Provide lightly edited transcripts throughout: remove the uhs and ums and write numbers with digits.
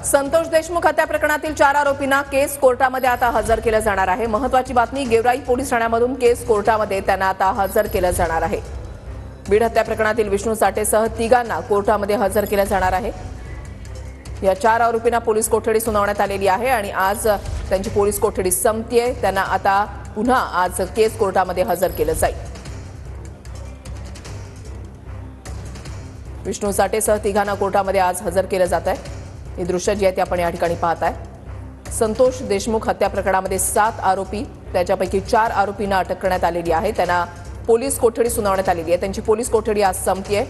संतोष देशमुख हत्या प्रकरणातील 4 आरोपींना केस कोर्टामध्ये आता हजर केलं जाणार आहे। महत्त्वाची बातमी, गेवराई पोलीस ठाण्यामधून केस कोर्टामध्ये त्यांना आता हजर केलं जाणार आहे। बीड हत्या प्रकरणातील विष्णू साठेसह तिघांना कोर्टामध्ये हजर केलं जाणार आहे। या 4 आरोपींना पोलीस कोठडी सुनावण्यात आलेली आहे आणि आज त्यांची पोलीस कोठडी संपतेय। त्यांना आता पुन्हा आज केस कोर्टामध्ये हजर केलं जाईल। विष्णू साठेसह तिघांना कोर्टामध्ये आज हजर केलं जात आहे। ही दृश्य जी आहेत आपण या ठिकाणी पाहताय। संतोष देशमुख हत्या प्रकरणामध्ये 7 आरोपी, त्याच्यापैकी 4 आरोपींना अटक करण्यात आलेली आहे। त्यांना पोलीस कोठडी सुनावण्यात आलेली आहे। त्यांची पोलीस कोठडी आज संपतेय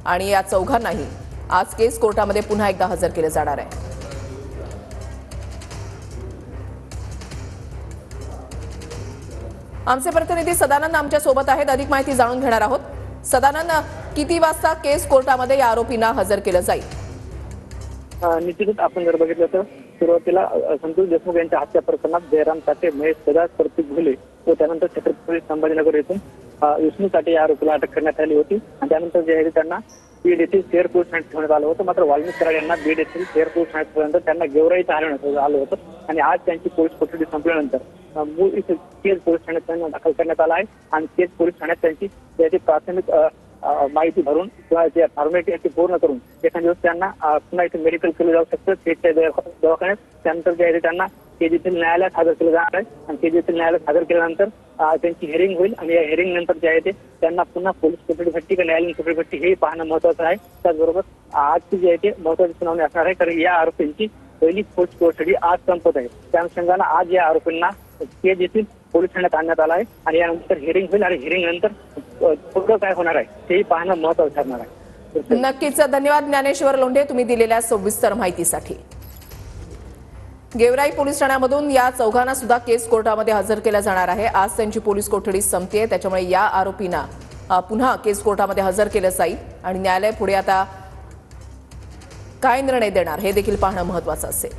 आणि या चौघांनाही आज केस कोर्टामध्ये पुन्हा एकदा हजर केलं जाणार आहे। आमचे प्रतिनिधी सदानंद आमच्या सोबत आहेत, अधिक माहिती जाणून घेणार आहोत। सदानंद, किती वाजता केस कोर्टामध्ये या आरोपींना हजर केलं जाईल? निश्चितच आपण जर बघितलं तर सुरुवातीला संतोष देशमुख यांच्या हत्या प्रकरणात जयराम साठे, महेश सदास, प्रतीक घुले व त्यानंतर छत्रपती संभाजीनगर येथून विष्णू साठे या आरोपीला अटक करण्यात आली होती आणि त्यानंतर जे आहे त्यांना बीड येथील शेअर पोलीस ठाण्यात ठेवण्यात आलं होतं। मात्र वाल्मिक कराड यांना बीड येथील शेअर पोलीस ठाण्यात ठेवल्यानंतर त्यांना गेवराईत हलवण्यात आलं होतं आणि आज त्यांची पोलीस कोठडी संपल्यानंतर मूळ इथे केज पोलीस ठाण्यात त्यांना दाखल करण्यात आला आहे आणि केज पोलीस ठाण्यात त्यांची प्राथमिक माहिती भरून किंवा जे फॉर्मॅलिटी पूर्ण करून एखाद्या दिवस त्यांना पुन्हा इथे मेडिकल केलं जाऊ शकतं केजच्या दवाखान्यात। त्यानंतर जे आहे त्यांना केज येथील न्यायालयात हजर केलं जाणार आहे आणि केज येथील न्यायालयात हजर केल्यानंतर त्यांची हिअरिंग होईल आणि या हिअरिंग नंतर जे आहे ते त्यांना पुन्हा पोलीस कोठडीसाठी किंवा न्यायालयीन कोठडीसाठी हे पाहणं महत्वाचं आहे। त्याचबरोबर आजची जी आहे ते महत्वाची सुनावणी असणार आहे, कारण या आरोपींची पहिली पोलीस कोठडी आज संपत आहे। त्या अनुषंगानं आज या आरोपींना केज येथील पोलीस ठाण्यात आणण्यात आला आहे आणि यानंतर हिअरिंग होईल आणि हिअरिंग नंतर पुढं काय होणार आहे तेही पाहणं महत्वाचं ठरणार आहे। नक्कीच धन्यवाद ज्ञानेश्वर लोंढे, तुम्ही दिलेल्या सविस्तर माहितीसाठी। गेवराई पोलीस ठाण्यामधून या चौघांना सुद्धा केस कोर्टामध्ये हजर केलं जाणार आहे। आज त्यांची पोलीस कोठडी संपतेय, त्याच्यामुळे या आरोपींना पुन्हा केस कोर्टामध्ये हजर केलं जाईल आणि न्यायालय पुढे आता काय निर्णय देणार हे देखील पाहणं महत्त्वाचं असेल।